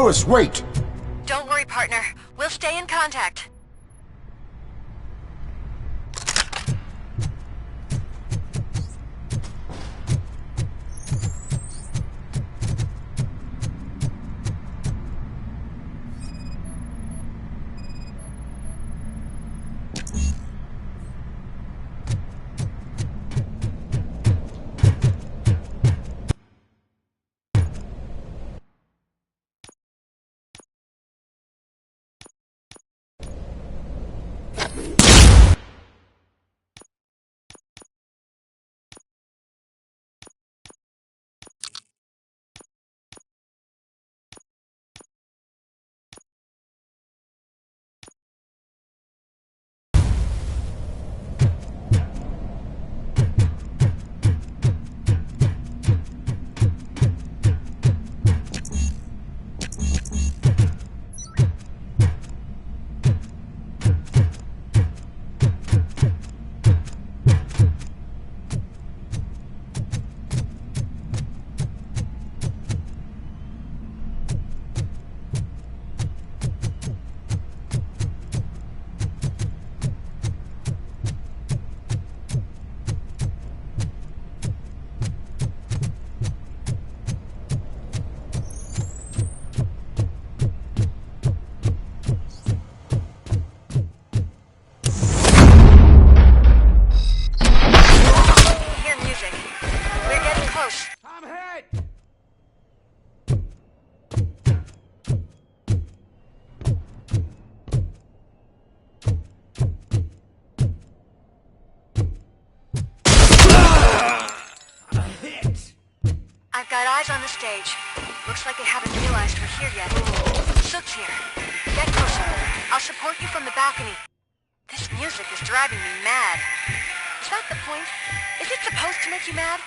Lewis, wait! Don't worry, partner. We'll stay in contact. I've got eyes on the stage. Looks like they haven't realized we're here yet. Sook's here. Get closer. I'll support you from the balcony. This music is driving me mad. Is that the point? Is it supposed to make you mad?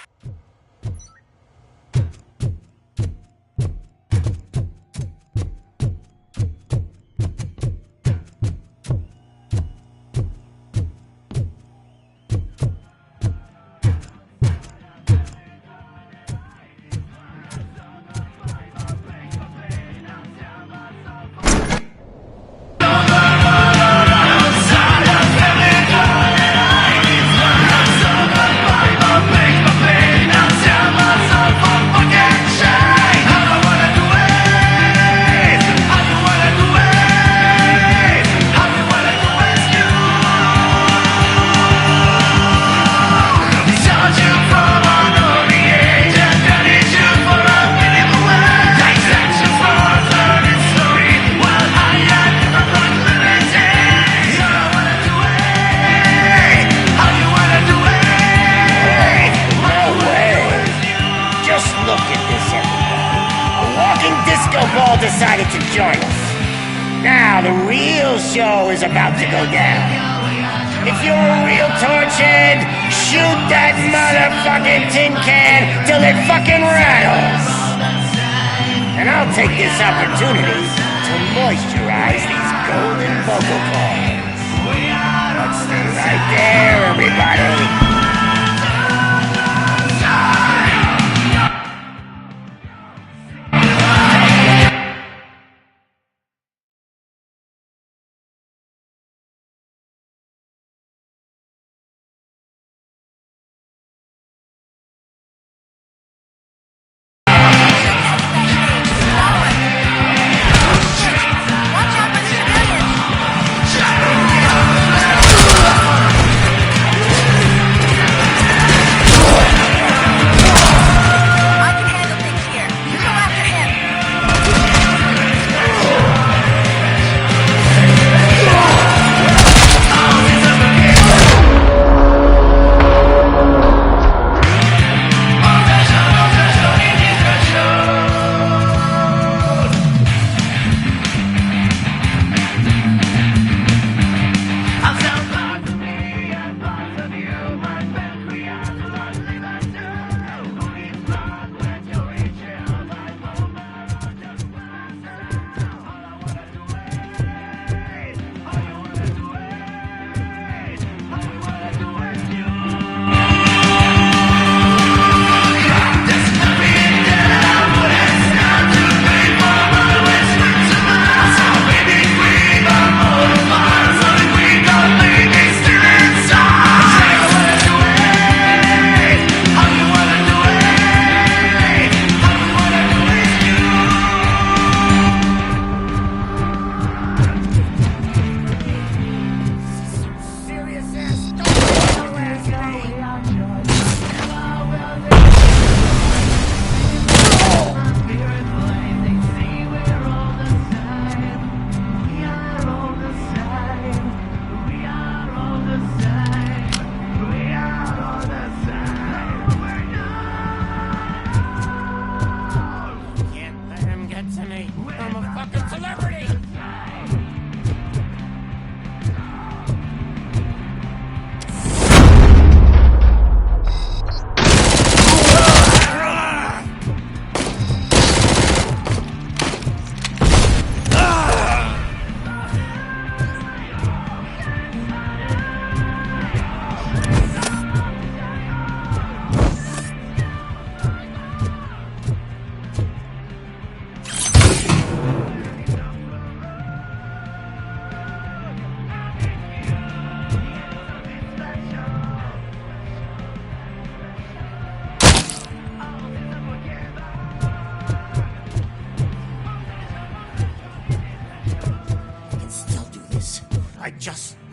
Decided to join us. Now the real show is about to go down. If you're a real torchhead, shoot that motherfucking tin can till it fucking rattles. And I'll take this opportunity to moisturize these golden vocal cords. Let's stay right there, everybody. Watch out for the civilians!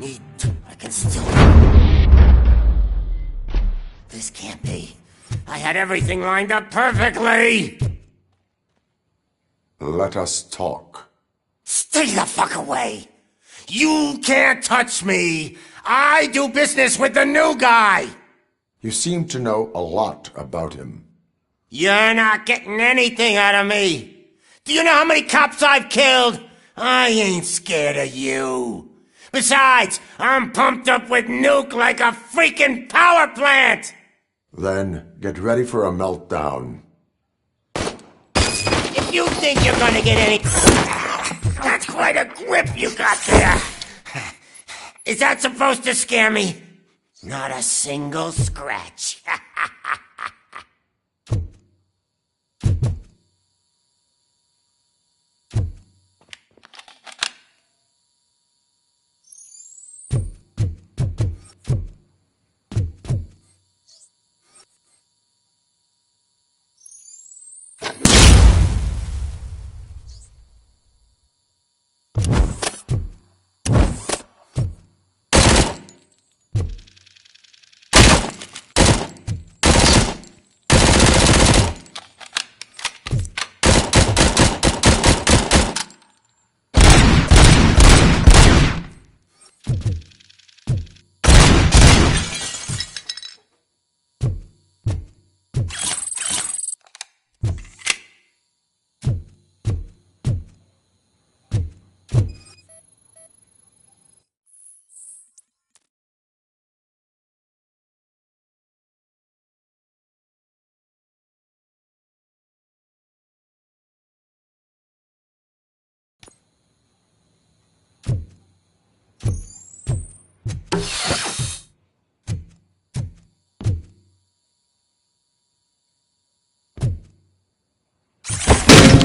I can still... This can't be. I had everything lined up perfectly! Let us talk. Stay the fuck away! You can't touch me! I do business with the new guy! You seem to know a lot about him. You're not getting anything out of me! Do you know how many cops I've killed? I ain't scared of you. Besides, I'm pumped up with nuke like a freaking power plant! Then get ready for a meltdown. If you think you're gonna get any... That's quite a grip you got there. Is that supposed to scare me? Not a single scratch.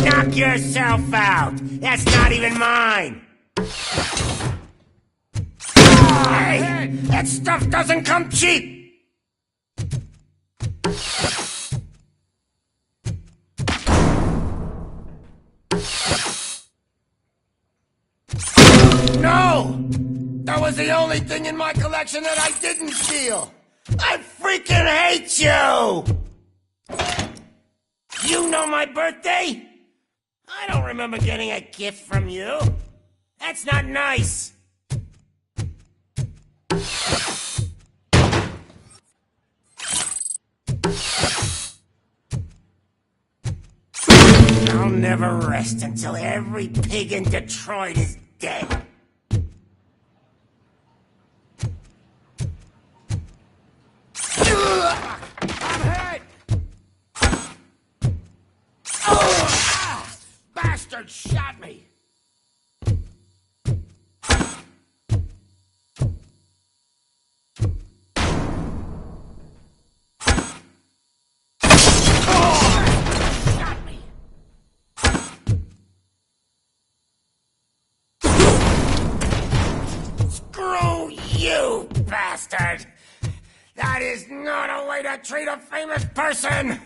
Knock yourself out! That's not even mine! Hey, that stuff doesn't come cheap! No! That was the only thing in my collection that I didn't steal! I freaking hate you! You know my birthday? I don't remember getting a gift from you. That's not nice. I'll never rest until every pig in Detroit is dead. I'm hurt! Bastard shot me! Shot me! Screw you, bastard! That is not a way to treat a famous person!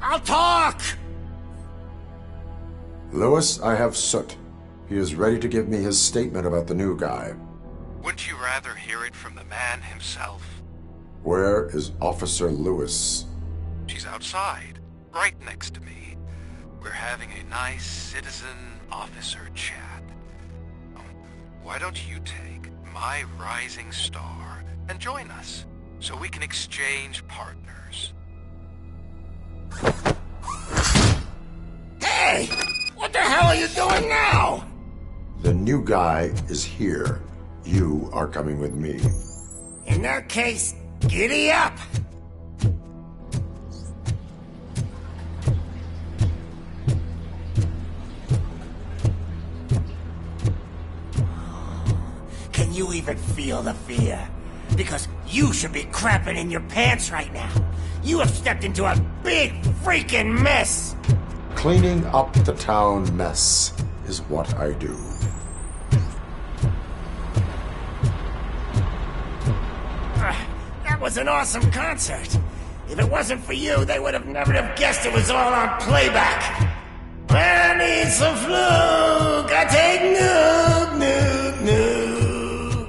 I'll talk! Lewis, I have Soot. He is ready to give me his statement about the new guy. Wouldn't you rather hear it from the man himself? Where is Officer Lewis? She's outside, right next to me. We're having a nice citizen-officer chat. Why don't you take my rising star and join us, so we can exchange partners? Hey! What the hell are you doing now? The new guy is here. You are coming with me. In that case, giddy up! Can you even feel the fear? Because you should be crapping in your pants right now. You have stepped into a big freaking mess! Cleaning up the town mess is what I do. That was an awesome concert. If it wasn't for you, they would have never have guessed it was all on playback. When I need some fluke, I take Nuke, Nuke, Nuke.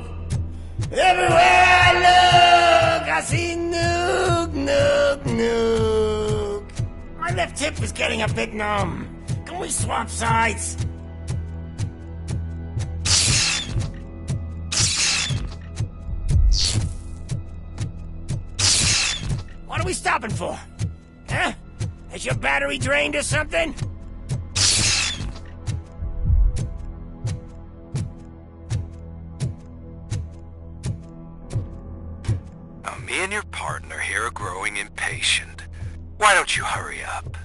Everywhere I look, I see Nuke, Nuke, Nuke. My left hip is getting a bit numb. Can we swap sides? What are we stopping for? Huh? Has your battery drained or something? Now, me and your partner here are growing impatient. Why don't you hurry up?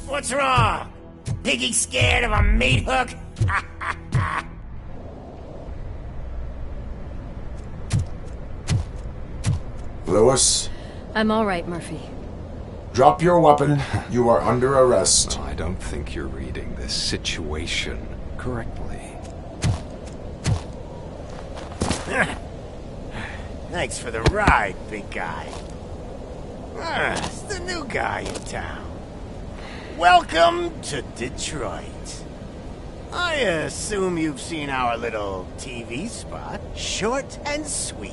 What's wrong? Piggy scared of a meat hook? Lewis, I'm all right, Murphy. drop your weapon. You are under arrest. I don't think you're reading this situation correctly. Thanks for the ride, big guy. It's the new guy in town. Welcome to Detroit. I assume you've seen our little TV spot. Short and sweet.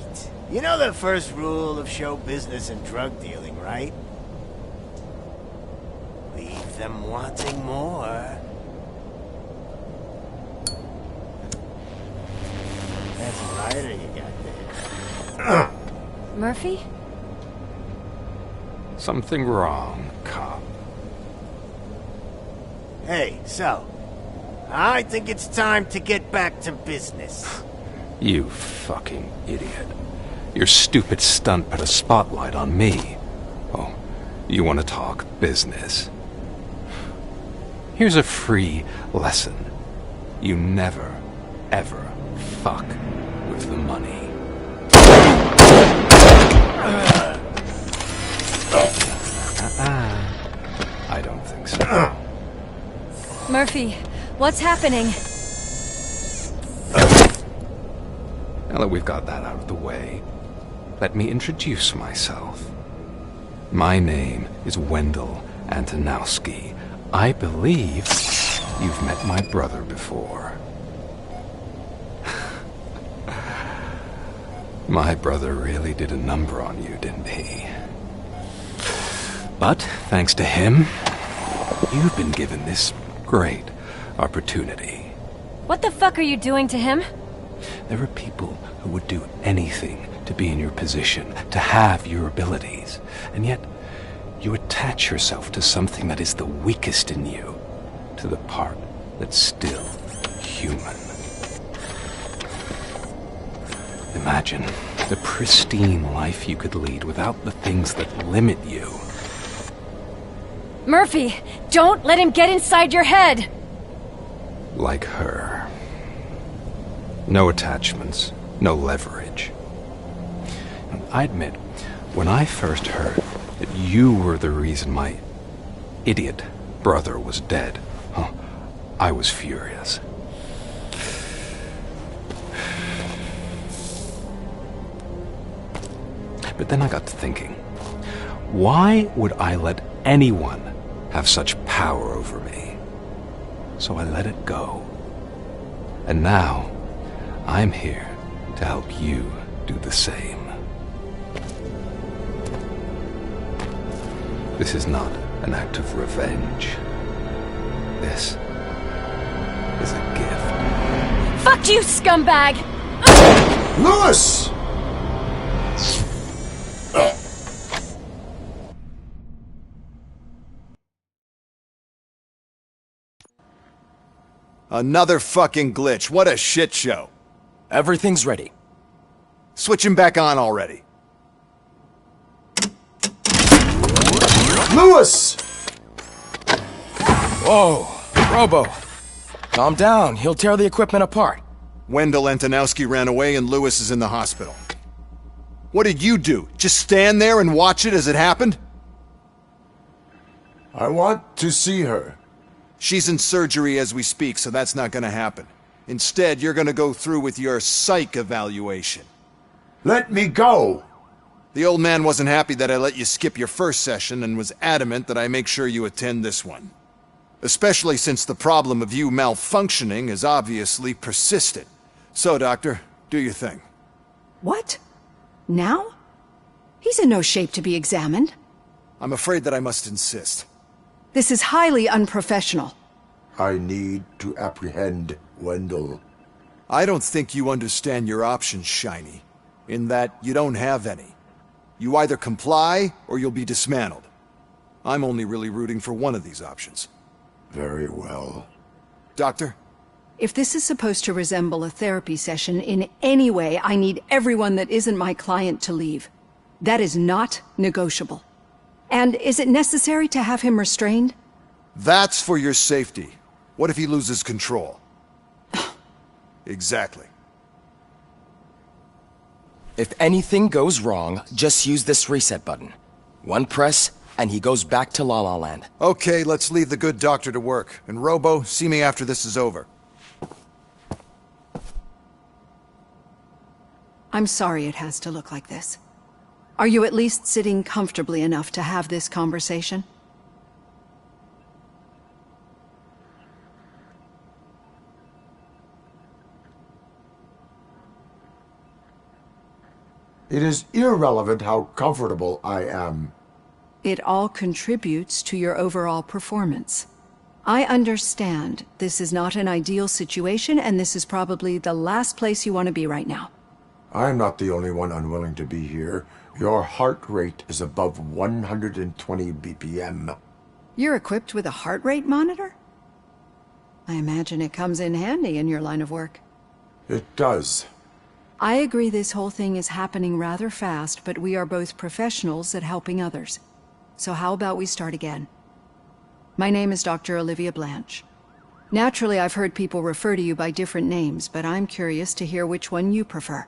You know the first rule of show business and drug dealing, right? Leave them wanting more. That's a lighter you got there. Murphy? Something wrong, cop. Hey, so, I think it's time to get back to business. You fucking idiot. Your stupid stunt put a spotlight on me. Oh, you want to talk business? Here's a free lesson. You never, ever fuck with the money. I don't think so. Murphy, what's happening? Now that we've got that out of the way, let me introduce myself. My name is Wendell Antonowski. I believe you've met my brother before. My brother really did a number on you, didn't he? But thanks to him, you've been given this great opportunity. What the fuck are you doing to him? There are people who would do anything to be in your position, to have your abilities, and yet you attach yourself to something that is the weakest in you, to the part that's still human. Imagine the pristine life you could lead without the things that limit you. Murphy, don't let him get inside your head! Like her. No attachments, no leverage. I admit, when I first heard that you were the reason my idiot brother was dead, I was furious. But then I got to thinking, why would I let anyone have such power over me? So I let it go. And now, I'm here to help you do the same. This is not an act of revenge. This is a gift. Fuck you, scumbag! Lewis! Another fucking glitch. What a shit show. Everything's ready. Switch him back on already. Lewis! Whoa, Robo. Calm down, he'll tear the equipment apart. Wendell Antonowski ran away and Lewis is in the hospital. What did you do? Just stand there and watch it as it happened? I want to see her. She's in surgery as we speak, so that's not gonna happen. Instead, you're gonna go through with your psych evaluation. Let me go! The old man wasn't happy that I let you skip your first session and was adamant that I make sure you attend this one. Especially since the problem of you malfunctioning is obviously persistent. So, Doctor, do your thing. What? Now? He's in no shape to be examined. I'm afraid that I must insist. This is highly unprofessional. I need to apprehend Wendell. I don't think you understand your options, Shiny. In that you don't have any. You either comply or you'll be dismantled. I'm only really rooting for one of these options. Very well. Doctor? If this is supposed to resemble a therapy session in any way, I need everyone that isn't my client to leave. That is not negotiable. And is it necessary to have him restrained? That's for your safety. What if he loses control? Exactly. If anything goes wrong, just use this reset button. One press, and he goes back to La La Land. Okay, let's leave the good doctor to work. And Robo, see me after this is over. I'm sorry it has to look like this. Are you at least sitting comfortably enough to have this conversation? It is irrelevant how comfortable I am. It all contributes to your overall performance. I understand this is not an ideal situation, and this is probably the last place you want to be right now. I'm not the only one unwilling to be here. Your heart rate is above 120 BPM. You're equipped with a heart rate monitor? I imagine it comes in handy in your line of work. It does. I agree this whole thing is happening rather fast, but we are both professionals at helping others. So how about we start again? My name is Dr. Olivia Blanche. Naturally, I've heard people refer to you by different names, but I'm curious to hear which one you prefer.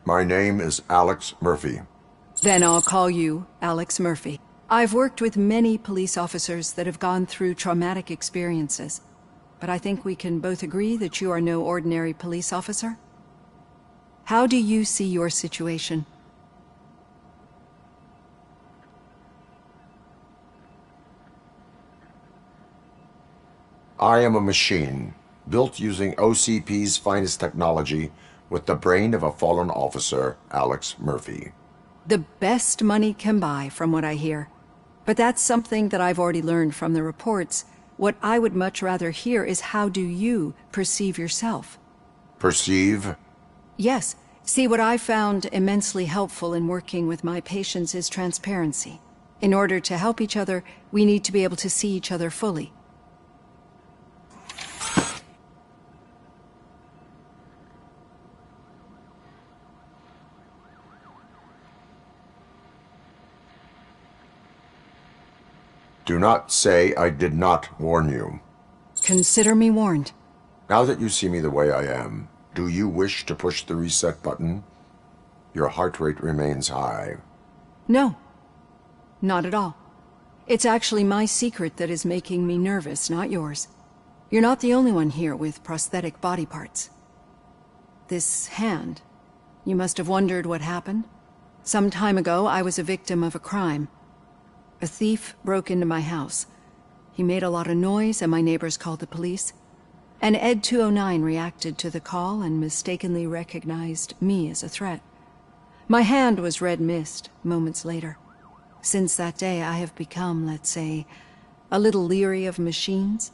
My name is Alex Murphy. Then I'll call you Alex Murphy. I've worked with many police officers that have gone through traumatic experiences, but I think we can both agree that you are no ordinary police officer. How do you see your situation? I am a machine, built using OCP's finest technology, with the brain of a fallen officer, Alex Murphy. The best money can buy, from what I hear. But that's something that I've already learned from the reports. What I would much rather hear is how do you perceive yourself? Perceive? Yes. See, what I found immensely helpful in working with my patients is transparency. In order to help each other, we need to be able to see each other fully. Do not say I did not warn you. Consider me warned. Now that you see me the way I am, do you wish to push the reset button? Your heart rate remains high. No. Not at all. It's actually my secret that is making me nervous, not yours. You're not the only one here with prosthetic body parts. This hand, you must have wondered what happened. Some time ago, I was a victim of a crime. A thief broke into my house. He made a lot of noise and my neighbors called the police. And Ed 209 reacted to the call and mistakenly recognized me as a threat. My hand was red mist moments later. Since that day, I have become, let's say, a little leery of machines.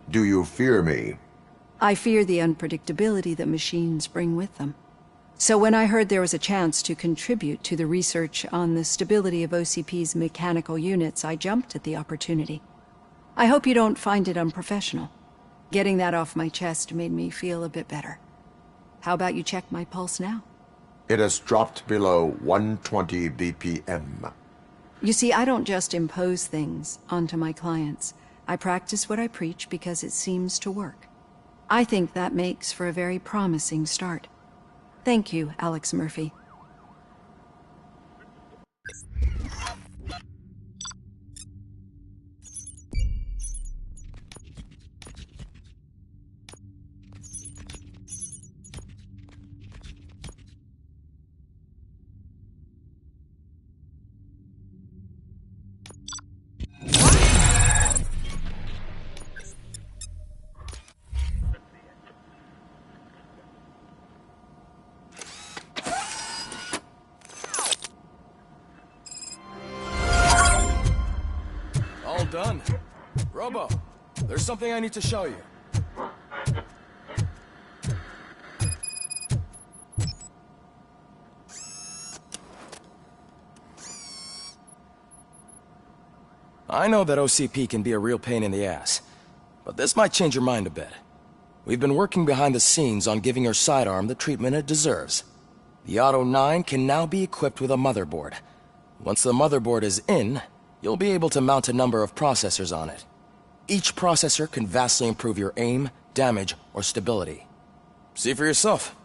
Do you fear me? I fear the unpredictability that machines bring with them. So when I heard there was a chance to contribute to the research on the stability of OCP's mechanical units, I jumped at the opportunity. I hope you don't find it unprofessional. Getting that off my chest made me feel a bit better. How about you check my pulse now? It has dropped below 120 BPM. You see, I don't just impose things onto my clients. I practice what I preach because it seems to work. I think that makes for a very promising start. Thank you, Alex Murphy. All done. Robo, there's something I need to show you. I know that OCP can be a real pain in the ass, but this might change your mind a bit. We've been working behind the scenes on giving your sidearm the treatment it deserves. The Auto 9 can now be equipped with a motherboard. Once the motherboard is in, you'll be able to mount a number of processors on it. Each processor can vastly improve your aim, damage, or stability. See for yourself.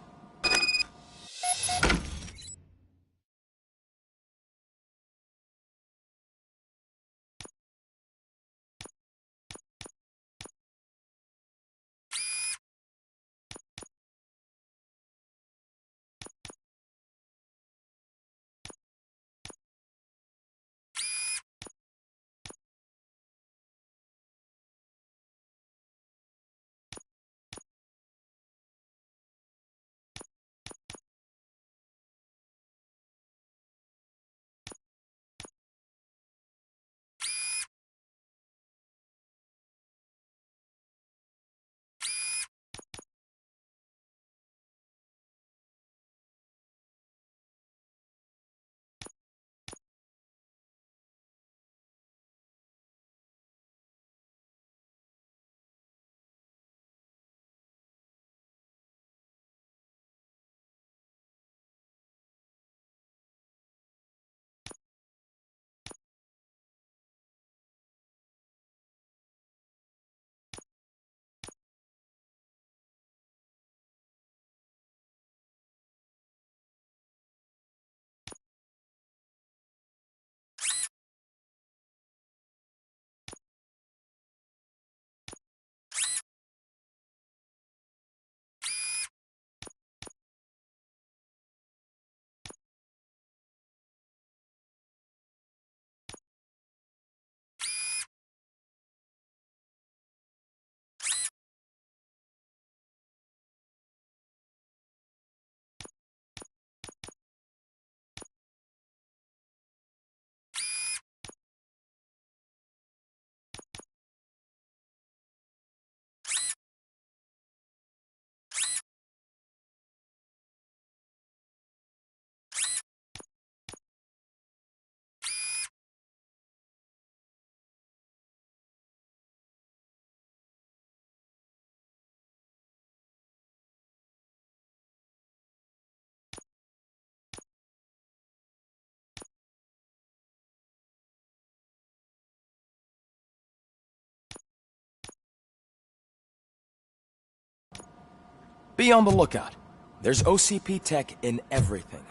Be on the lookout. There's OCP tech in everything.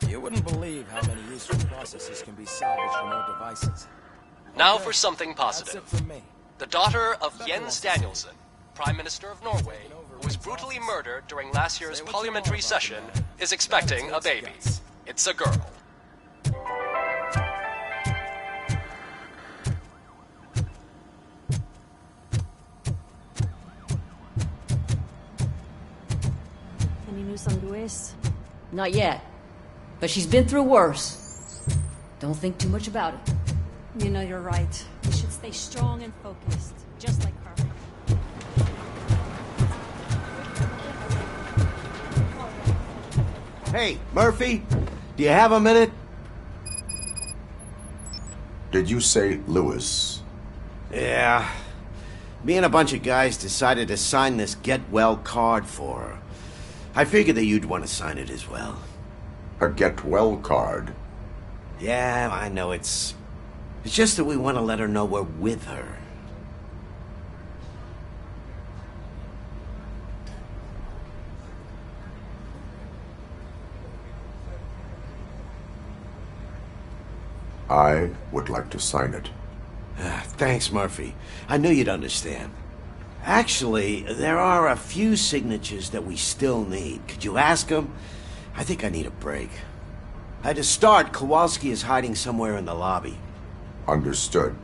You wouldn't believe how many useful processes can be salvaged from old devices. Now for something positive. That's it from me. The daughter of Jens Danielson, Prime Minister of Norway, who was brutally murdered during last year's parliamentary session, is expecting a baby. It's a girl. Any news on Luis? Not yet. But she's been through worse. Don't think too much about it. You know you're right. We should stay strong and focused, just like her. Hey, Murphy, do you have a minute? Did you say Lewis? Yeah. Me and a bunch of guys decided to sign this get well card for her. I figured that you'd want to sign it as well. A get well card? Yeah, I know it's just that we want to let her know we're with her. I would like to sign it. Thanks, Murphy. I knew you'd understand. Actually, there are a few signatures that we still need. Could you ask them? I think I need a break. To start, Kowalski is hiding somewhere in the lobby. Understood.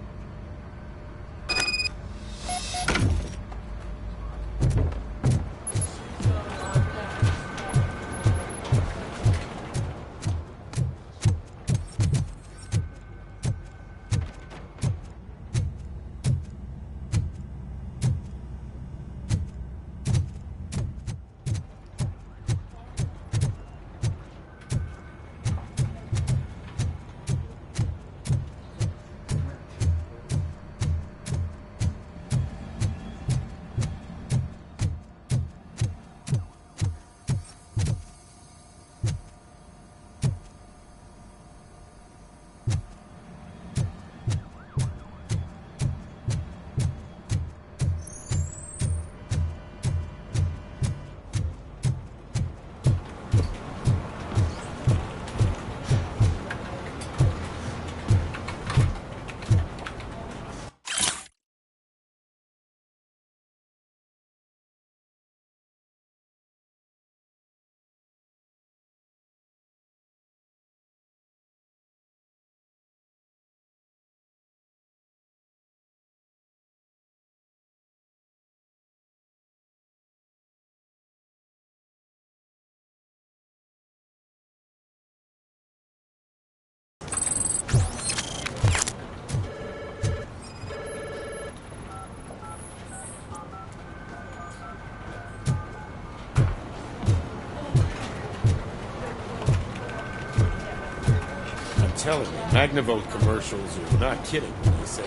Telling you, Magnavolt commercials are not kidding when you say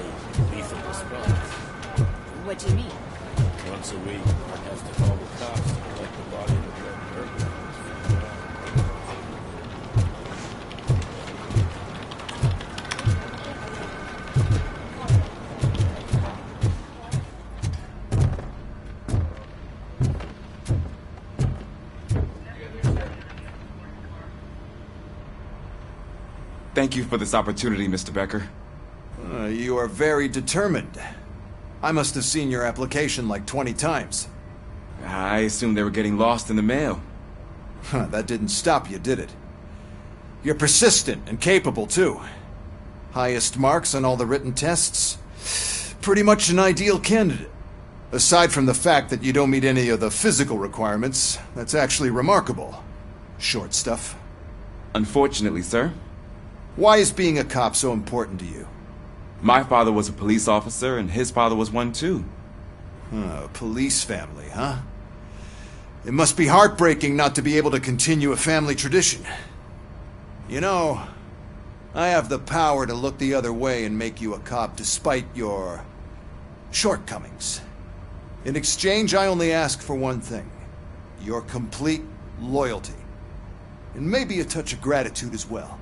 lethal response. What do you mean? Once a week, I have to call the cops to collect the body of a drug murderer. Thank you for this opportunity, Mr. Becker. You are very determined. I must have seen your application like 20 times. I assumed they were getting lost in the mail. That didn't stop you, did it? You're persistent and capable, too. Highest marks on all the written tests. Pretty much an ideal candidate. Aside from the fact that you don't meet any of the physical requirements, that's actually remarkable. Short stuff. Unfortunately, sir. Why is being a cop so important to you? My father was a police officer, and his father was one, too. A police family, huh? It must be heartbreaking not to be able to continue a family tradition. You know, I have the power to look the other way and make you a cop despite your shortcomings. In exchange, I only ask for one thing. Your complete loyalty. And maybe a touch of gratitude as well.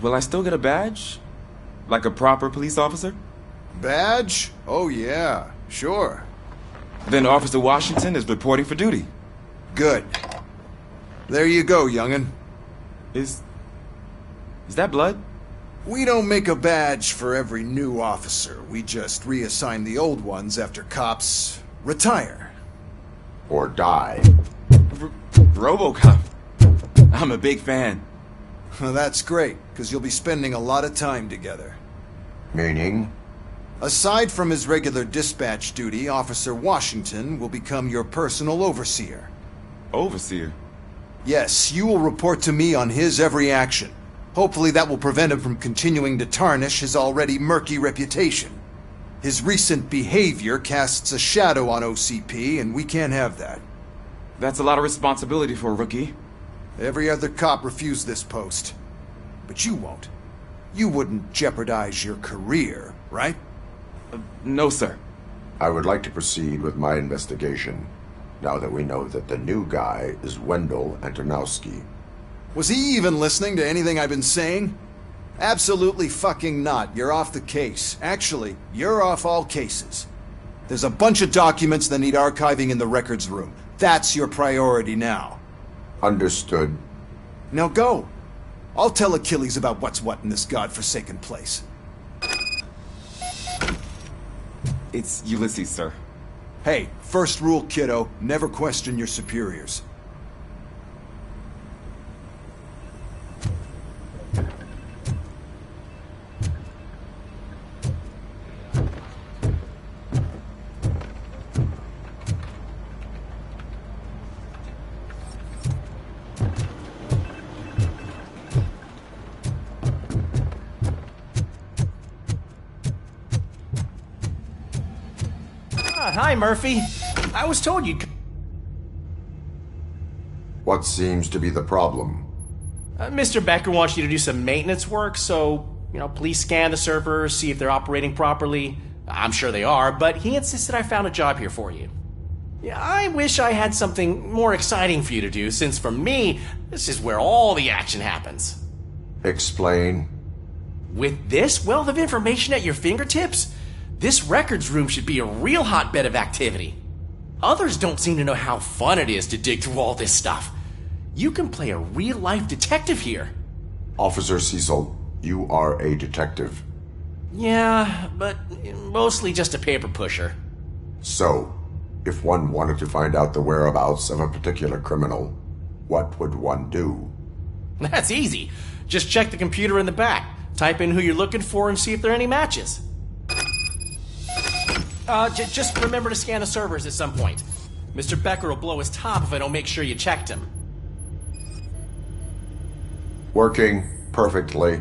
Will I still get a badge? Like a proper police officer? Badge? Oh yeah, sure. Then Officer Washington is reporting for duty. Good. There you go, young'un. Is that blood? We don't make a badge for every new officer. We just reassign the old ones after cops retire. Or die. RoboCop. I'm a big fan. Well, that's great, because you'll be spending a lot of time together. Meaning? Aside from his regular dispatch duty, Officer Washington will become your personal overseer. Overseer? Yes, you will report to me on his every action. Hopefully that will prevent him from continuing to tarnish his already murky reputation. His recent behavior casts a shadow on OCP, and we can't have that. That's a lot of responsibility for a rookie. Every other cop refused this post. But you won't. You wouldn't jeopardize your career, right? No, sir. I would like to proceed with my investigation, now that we know that the new guy is Wendell Antonowski. Was he even listening to anything I've been saying? Absolutely fucking not. You're off the case. Actually, you're off all cases. There's a bunch of documents that need archiving in the records room. That's your priority now. Understood. Now go. I'll tell Achilles about what's what in this godforsaken place. It's Ulysses, sir. Hey, first rule, kiddo, never question your superiors. Hi, Murphy. I was told you'd... What seems to be the problem? Mr. Becker wants you to do some maintenance work, so, please scan the servers, see if they're operating properly. I'm sure they are, but he insisted I found a job here for you. Yeah, I wish I had something more exciting for you to do, since for me, this is where all the action happens. Explain. With this wealth of information at your fingertips, this records room should be a real hotbed of activity. Others don't seem to know how fun it is to dig through all this stuff. You can play a real-life detective here. Officer Cecil, you are a detective. Yeah, but mostly just a paper pusher. So, if one wanted to find out the whereabouts of a particular criminal, what would one do? That's easy. Just check the computer in the back, type in who you're looking for, and see if there are any matches. Just remember to scan the servers at some point. Mr. Becker will blow his top if I don't make sure you checked him. Working perfectly.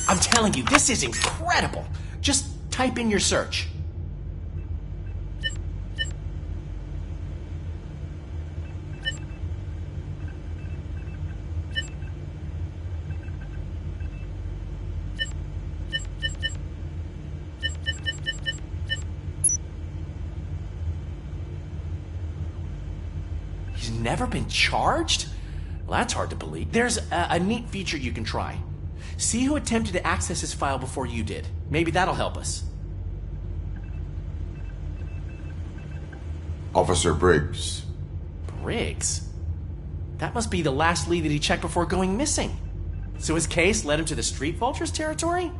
I'm telling you, this is incredible. Just type in your search. He's never been charged? Well, that's hard to believe. There's a neat feature you can try. See who attempted to access his file before you did. Maybe that'll help us. Officer Briggs. Briggs? That must be the last lead that he checked before going missing. So his case led him to the Street Vultures territory?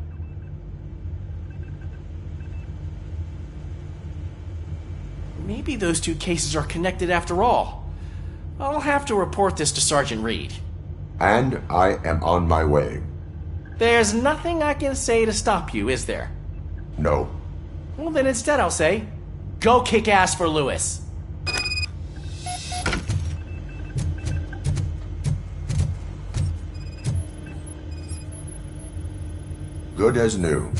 Maybe those two cases are connected after all. I'll have to report this to Sergeant Reed. And I am on my way. There's nothing I can say to stop you, is there? No. Well, then instead I'll say, go kick ass for Lewis. Good as new.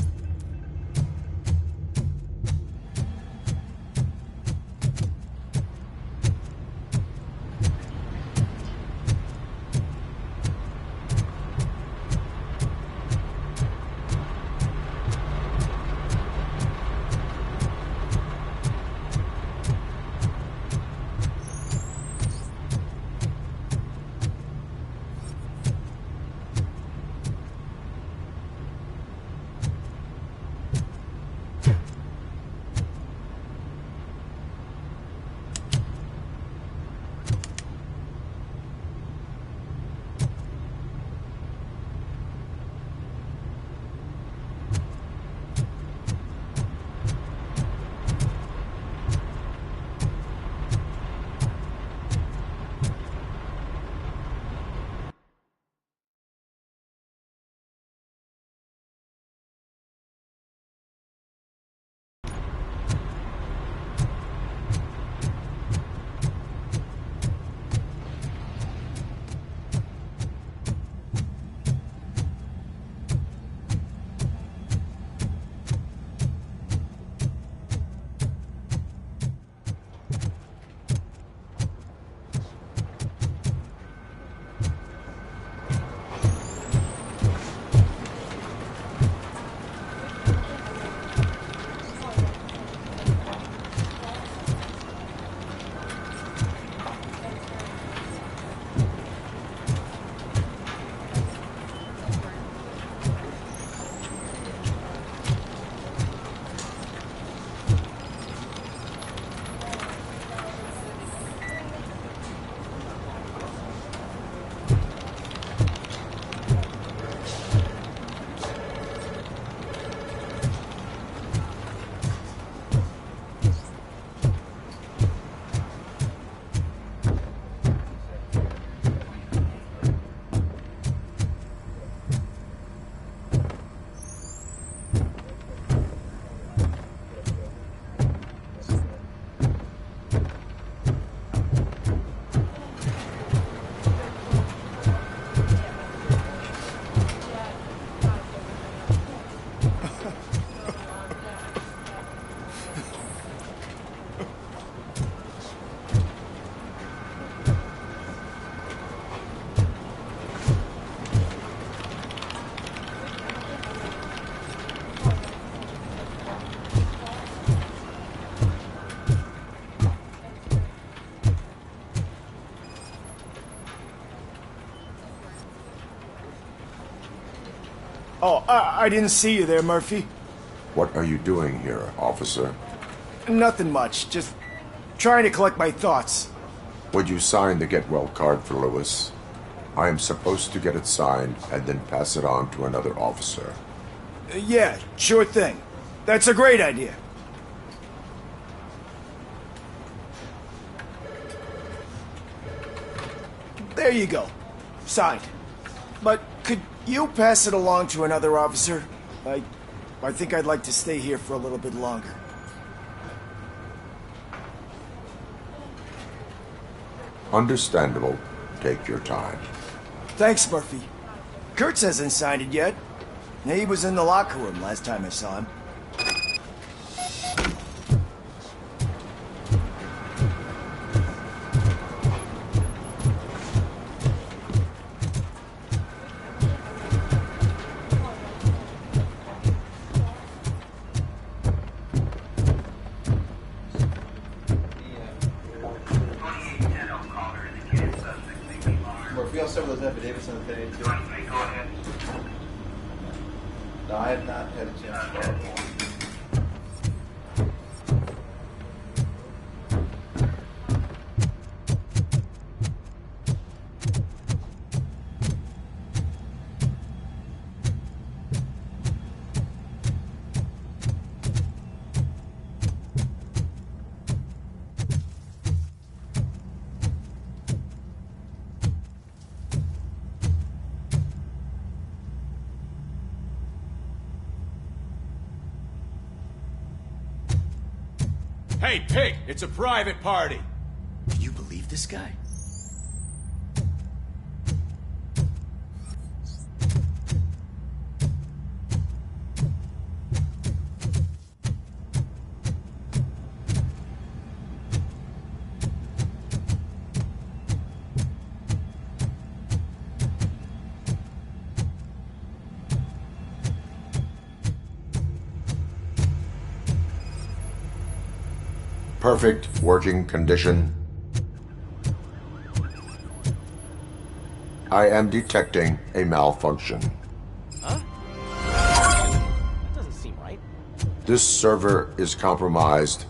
Oh, I didn't see you there, Murphy. What are you doing here, officer? Nothing much. Just trying to collect my thoughts. Would you sign the get well card for Lewis? I am supposed to get it signed and then pass it on to another officer. Yeah, sure thing. That's a great idea. There you go. Signed. But could you pass it along to another officer? I think I'd like to stay here for a little bit longer. Understandable. Take your time. Thanks, Murphy. Kurtz hasn't signed it yet. He was in the locker room last time I saw him. We also have those affidavits on the page too. Go ahead. No, I have not had a chance to follow. Hey, pig! It's a private party! Can you believe this guy? Perfect working condition. I am detecting a malfunction. Huh? That doesn't seem right. This server is compromised